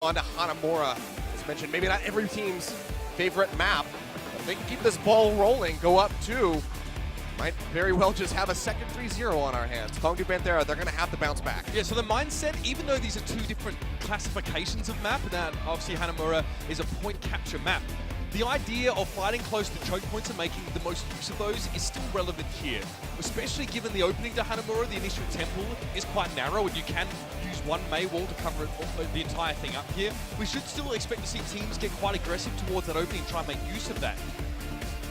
onto Hanamura. As mentioned, maybe not every team's favorite map, but if they can keep this ball rolling, go up 2, might very well just have a second 3-0 on our hands. Kongdoo Panthera, they're going to have to bounce back. Yeah, so the mindset, even though these are two different classifications of map, that obviously Hanamura is a point capture map, the idea of fighting close to choke points and making the most use of those is still relevant here, especially given the opening to Hanamura, the initial temple is quite narrow and you can use one Mei wall to cover the entire thing up here. We should still expect to see teams get quite aggressive towards that opening and try and make use of that.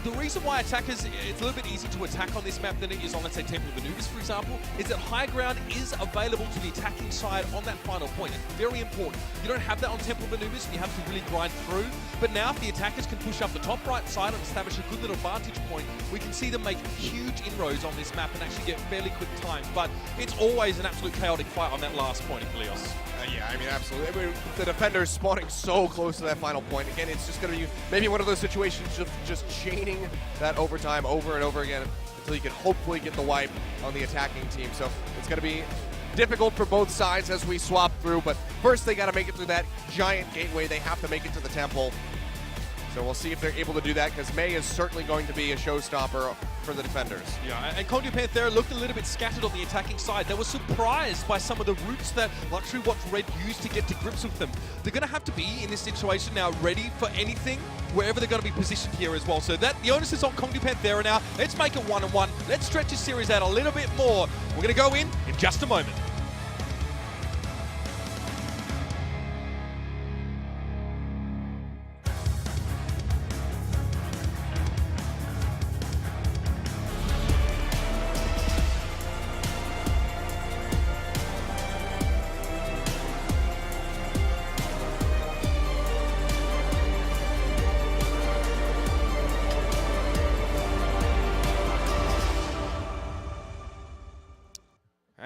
The reason why attackers, it's a little bit easier to attack on this map than it is on, let's say, Temple of Maneuvers, for example, is that high ground is available to the attacking side on that final point. It's very important. You don't have that on Temple of Maneuvers, and you have to really grind through. But now if the attackers can push up the top right side and establish a good little vantage point, we can see them make huge inroads on this map and actually get fairly quick time. But it's always an absolute chaotic fight on that last point, Leos. Yeah, I mean, absolutely. I mean, the defenders spawning so close to that final point. Again, it's just going to be maybe one of those situations of just chaining that overtime over and over again until you can hopefully get the wipe on the attacking team. So it's going to be difficult for both sides as we swap through. But first, they got to make it through that giant gateway. They have to make it to the temple. So we'll see if they're able to do that, because Mei is certainly going to be a showstopper for the defenders. Yeah, and Kongdoo Panthera looked a little bit scattered on the attacking side. They were surprised by some of the routes that Luxury Watch Red used to get to grips with them. They're going to have to be, in this situation now, ready for anything, wherever they're going to be positioned here as well. So that the onus is on Kongdoo Panthera now. Let's make it 1-1. Let's stretch this series out a little bit more. We're going to go in just a moment.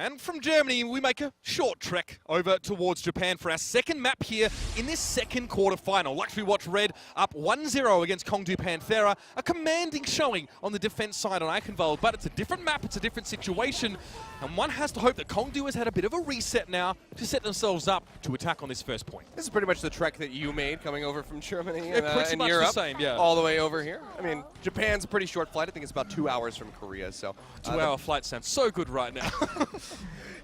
And from Germany, we make a short trek over towards Japan for our second map here in this second quarterfinal. Luxury Watch Red up 1-0 against Kongdoo Panthera. A commanding showing on the defense side on Eichenwald, but it's a different map, it's a different situation. And one has to hope that Kongdoo has had a bit of a reset now to set themselves up to attack on this first point. This is pretty much the trek that you made coming over from Germany and Europe, the same, yeah. All the way over here. I mean, Japan's a pretty short flight. I think it's about 2 hours from Korea. So 2-hour flight sounds so good right now.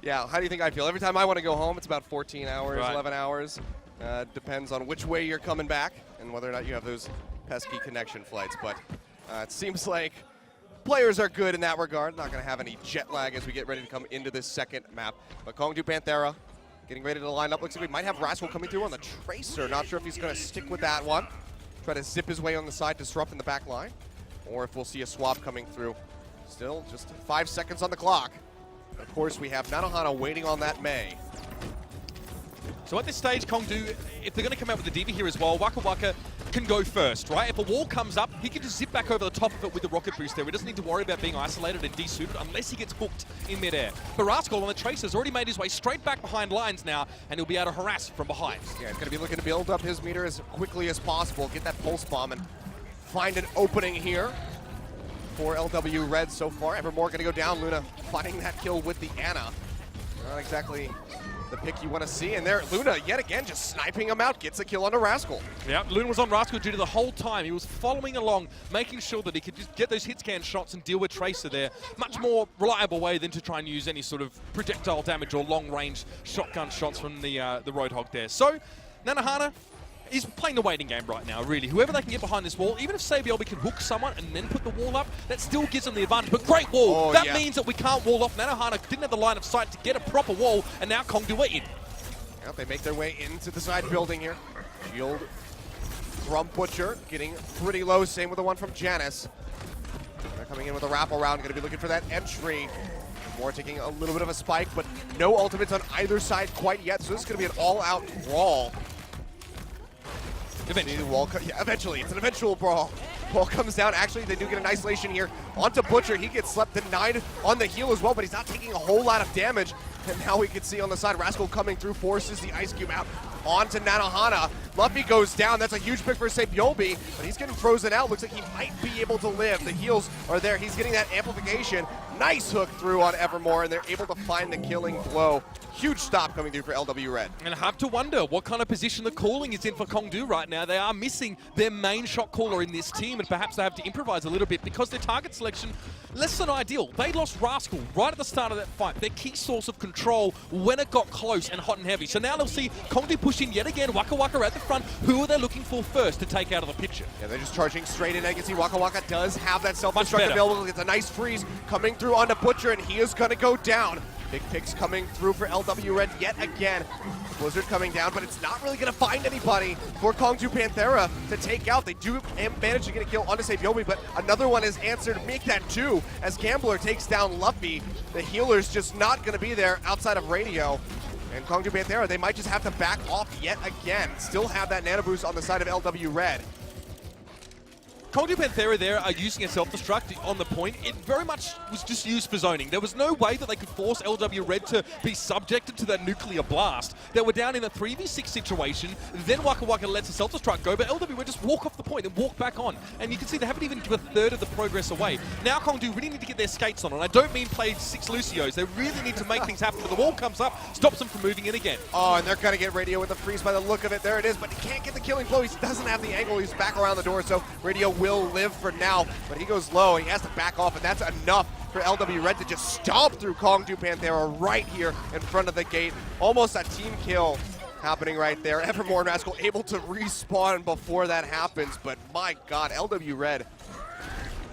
Yeah, how do you think I feel? Every time I want to go home, it's about 14 hours, right. 11 hours. Depends on which way you're coming back and whether or not you have those pesky connection flights. But it seems like players are good in that regard. Not going to have any jet lag as we get ready to come into this second map. But Kongdoo Panthera getting ready to line up. Looks like we might have Rascal coming through on the Tracer. Not sure if he's going to stick with that one. Try to zip his way on the side, disrupt in the back line. Or if we'll see a swap coming through. Still just 5 seconds on the clock. Of course, we have Nanohana waiting on that Mei. So at this stage, Kongdoo, if they're going to come out with the Diva here as well, Waka Waka can go first, right? If a wall comes up, he can just zip back over the top of it with the rocket boost there. He doesn't need to worry about being isolated and desuited unless he gets hooked in midair. But Rascal on the Tracer has already made his way straight back behind lines now, and he'll be able to harass from behind. Yeah, he's going to be looking to build up his meter as quickly as possible, get that pulse bomb, and find an opening here for LW Red so far. Evermore going to go down. Luna finding that kill with the Ana. Not exactly the pick you want to see. And there, Luna, yet again, just sniping him out. Gets a kill on a Rascal. Yeah, Luna was on Rascal due to the whole time. He was following along, making sure that he could just get those hit scan shots and deal with Tracer there. Much more reliable way than to try and use any sort of projectile damage or long-range shotgun shots from the Roadhog there. So, Nanohana is playing the waiting game right now, really. Whoever they can get behind this wall, even if Sabiobi can hook someone and then put the wall up, that still gives them the advantage. But great wall. That means that we can't wall off. Nanohana didn't have the line of sight to get a proper wall, and now Kongdoo are in. Yeah, they make their way into the side building here. Shield from Butcher, getting pretty low. Same with the one from Janice. They're coming in with a wraparound, going to be looking for that entry. More taking a little bit of a spike, but no ultimates on either side quite yet, so this is going to be an all-out brawl. Eventually, it's an eventual brawl. Ball comes down. Actually, they do get an isolation here onto Butcher. He gets slept denied on the heel as well, but he's not taking a whole lot of damage. And now we can see on the side, Rascal coming through, forces the Ice Cube out onto Nanohana. Luffy goes down. That's a huge pick for Sabiobi, but he's getting frozen out. Looks like he might be able to live. The heals are there. He's getting that amplification. Nice hook through on Evermore, and they're able to find the killing blow. Huge stop coming through for LW Red. And I have to wonder what kind of position the calling is in for Kongdoo right now. They are missing their main shot caller in this team, and perhaps they have to improvise a little bit because their target selection less than ideal. They lost Rascal right at the start of that fight, their key source of control when it got close and hot and heavy. So now they'll see Kongdoo push in yet again, Waka Waka at the front. Who are they looking for first to take out of the picture? Yeah, they're just charging straight in. I can see Waka Waka does have that self-destruct available. It's a nice freeze coming through onto Butcher, and he is going to go down. Big picks coming through for LW Red yet again. Blizzard coming down, but it's not really going to find anybody for Kongdoo Panthera to take out. They do manage to get a kill onto Sabyomi, but another one is answered. Make that two as Gambler takes down Luffy. The healer's just not going to be there outside of Radio. And Kongdoo Panthera, they might just have to back off yet again. Still have that nano boost on the side of LW Red. Kongdoo Panthera there are using a self-destruct on the point. It very much was just used for zoning. There was no way that they could force LW Red to be subjected to that nuclear blast. They were down in a 3v6 situation, then Waka Waka lets a self-destruct go, but LW Red just walk off the point and walk back on. And you can see they haven't even given a third of the progress away. Now Kongdoo really need to get their skates on, and I don't mean play 6 Lucios. They really need to make things happen, but the wall comes up, stops them from moving in again. Oh, and they're going to get Radio with the freeze by the look of it. There it is, but he can't get the killing blow. He doesn't have the angle. He's back around the door, so Radio will live for now, but he goes low. He has to back off, and that's enough for LW Red to just stomp through Kongdoo Panthera right here in front of the gate. Almost a team kill happening right there. Evermore and Rascal able to respawn before that happens, but my God, LW Red,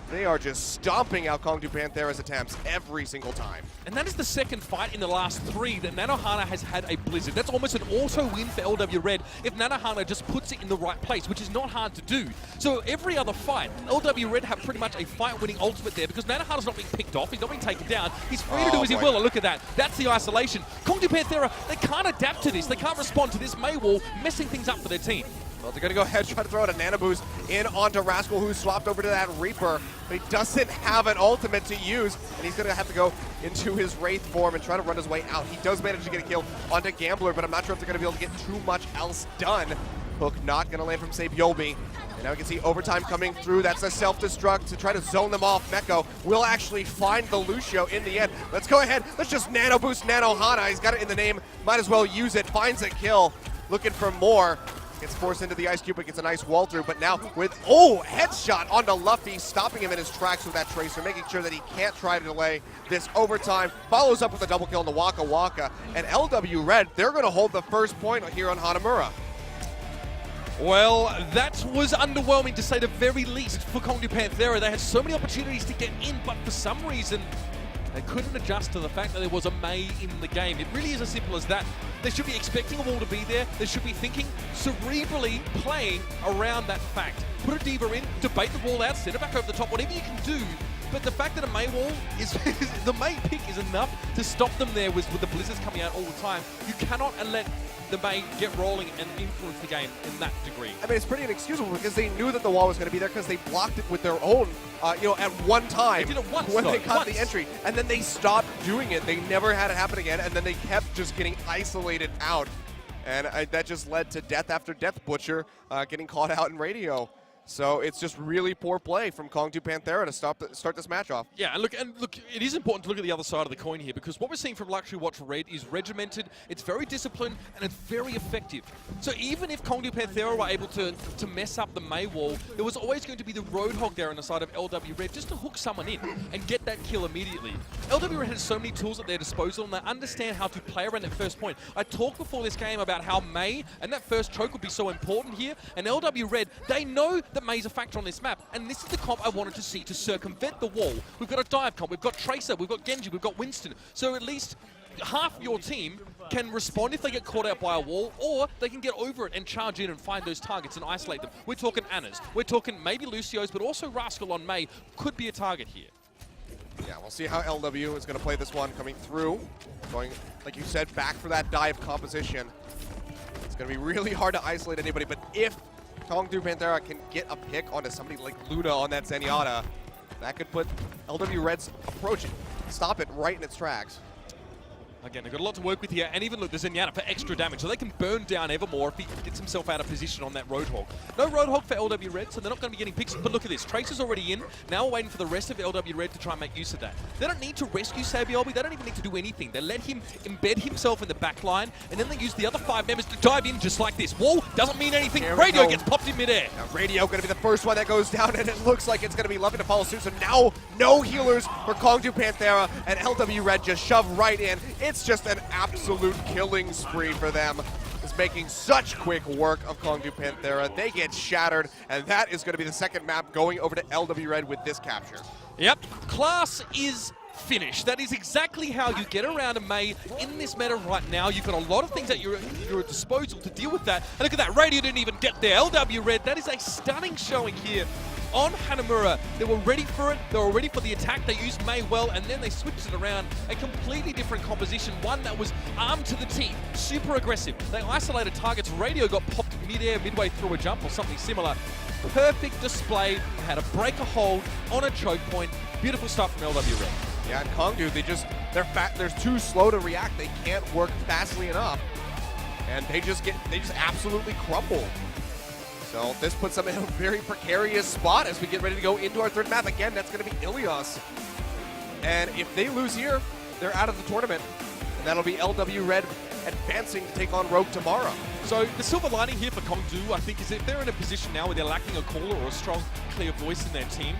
they are just stomping out Kongdoo Panthera's attempts every single time. And that is the second fight in the last 3 that Nanohana has had a Blizzard. That's almost an auto win for LW Red if Nanohana just puts it in the right place, which is not hard to do. So every other fight, LW Red have pretty much a fight-winning ultimate there because Nanohana's not being picked off, he's not being taken down. He's free to do as he will, and look at that. That's the isolation. Kongdoo Panthera, they can't adapt to this. They can't respond to this Mei wall, messing things up for their team. Well, they're going to go ahead and try to throw out a nano boost in onto Rascal, who's swapped over to that Reaper, but he doesn't have an ultimate to use, and he's going to have to go into his Wraith form and try to run his way out. He does manage to get a kill onto Gambler, but I'm not sure if they're going to be able to get too much else done. Hook not going to land from Sabyomi. And now we can see overtime coming through. That's a self-destruct to try to zone them off. Meko will actually find the Lucio in the end. Let's go ahead. Let's just nano boost Nanohana. He's got it in the name. Might as well use it. Finds a kill. Looking for more. Gets forced into the ice cube, but gets a nice wall through. But now with, headshot onto Luffy, stopping him in his tracks with that Tracer, making sure that he can't try to delay this overtime. Follows up with a double kill on the Waka Waka. And LW Red, they're going to hold the first point here on Hanamura. Well, that was underwhelming to say the very least for Kongdoo Panthera. They had so many opportunities to get in, but for some reason, they couldn't adjust to the fact that there was a Mei in the game. It really is as simple as that. They should be expecting a wall to be there. They should be thinking, cerebrally playing around that fact. Put a Diva in, debate the wall out, send it back over the top, whatever you can do. But the fact that a Mei wall is, the Mei pick is enough to stop them there with the Blizzards coming out all the time. You cannot let the Mei get rolling and influence the game in that degree. I mean, it's pretty inexcusable because they knew that the wall was going to be there because they blocked it with their own, at one time. They did it once, when they got the entry. And then they stopped doing it. They never had it happen again, and then they kept just getting isolated out. And that just led to death after death. Butcher getting caught out in Radio. So it's just really poor play from Kongdoo Panthera to start this match off. Yeah, and look, it is important to look at the other side of the coin here because what we're seeing from Luxury Watch Red is regimented, it's very disciplined, and it's very effective. So even if Kongdoo Panthera were able to mess up the Mei wall, there was always going to be the Roadhog there on the side of LW Red just to hook someone in and get that kill immediately. LW Red has so many tools at their disposal, and they understand how to play around that first point. I talked before this game about how Mei and that first choke would be so important here, and LW Red, they know that Mei's a factor on this map, and this is the comp I wanted to see to circumvent the wall. We've got a dive comp, we've got Tracer, we've got Gyeonggi, we've got Winston, so at least half your team can respond if they get caught out by a wall, or they can get over it and charge in and find those targets and isolate them. We're talking Annas, we're talking maybe Lucios, but also Rascal on Mei could be a target here. Yeah, we'll see how LW is going to play this one coming through. Going, like you said, back for that dive composition. It's going to be really hard to isolate anybody, but if Kongdoo Panthera can get a pick onto somebody like Luna on that Again, they've got a lot to work with here, and even look, there's Zenyatta for extra damage, so they can burn down Evermore if he gets himself out of position on that Roadhog. No Roadhog for LW Red, so they're not going to be getting picks, but look at this. Tracer's already in, now we're waiting for the rest of LW Red to try and make use of that. They don't need to rescue Sabiolbi, they don't even need to do anything. They let him embed himself in the back line, and then they use the other 5 members to dive in just like this. Wall doesn't mean anything, Radio gets popped in midair. Now Radio going to be the first one that goes down, and it looks like it's going to be Loving to follow suit, so now no healers for Kongdoo Panthera, and LW Red just shoved right in. It's just an absolute killing spree for them. It's making such quick work of Kongdoo Panthera. They get shattered, and that is going to be the second map going over to LW Red with this capture. Yep, class is finished. That is exactly how you get around a Mei in this meta right now. You've got a lot of things at your disposal to deal with that. And look at that, Radio didn't even get there. LW Red, that is a stunning showing here on Hanamura. They were ready for it, they were ready for the attack, they used Mei well, and then they switched it around. A completely different composition, one that was armed to the teeth, super aggressive. They isolated targets, Radio got popped mid-air midway through a jump or something similar. Perfect display, how to break a hold on a choke point. Beautiful stuff from LW Red. Yeah, and Kongdoo, they're too slow to react. They can't work fastly enough, and they just absolutely crumble. So this puts them in a very precarious spot as we get ready to go into our third map. Again, that's going to be Ilios. And if they lose here, they're out of the tournament. And that'll be LW Red advancing to take on Rogue tomorrow. So the silver lining here for Kongdoo, I think, is if they're in a position now where they're lacking a caller or a strong, clear voice in their team,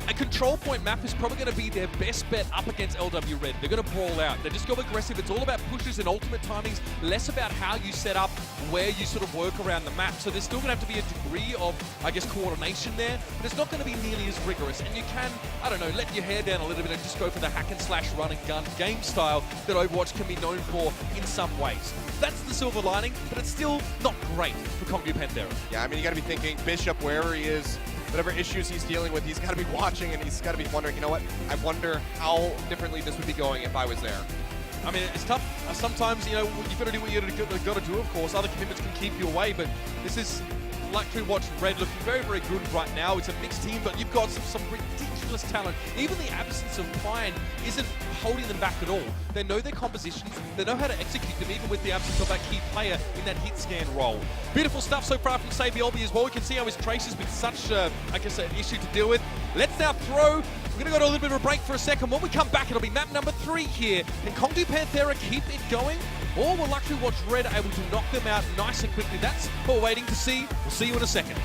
a control point map is probably going to be their best bet up against LW Red. They're going to brawl out. They just go aggressive. It's all about pushes and ultimate timings, less about how you set up, where you sort of work around the map. So there's still going to have to be a degree of, I guess, coordination there, but it's not going to be nearly as rigorous. And you can, I don't know, let your hair down a little bit and just go for the hack and slash run and gun game style that Overwatch can be known for in some ways. That's the silver lining, but it's still not great for Kongdoo Panthera. Yeah, I mean, you got to be thinking Bishop, wherever he is, whatever issues he's dealing with, he's got to be watching, and he's got to be wondering, you know what, I wonder how differently this would be going if I was there. I mean, it's tough. Sometimes, you know, you've got to do what you've got to do, of course. Other commitments can keep you away, but this is like to watch Red looking very, very good right now. It's a mixed team, but you've got some ridiculous talent. Even the absence of Pine isn't holding them back at all. They know their compositions. They know how to execute them, even with the absence of that key player in that hit scan role. Beautiful stuff so far from Sabiolbi as well. We can see how his trace has been such, I guess, an issue to deal with. Let's now throw. We're going to go to a little bit of a break for a second. When we come back, it'll be map number 3 here. Can Kongdoo Panthera keep it going? Or will Luxury Watch Red able to knock them out nice and quickly? That's what we're waiting to see. We'll see you in a second.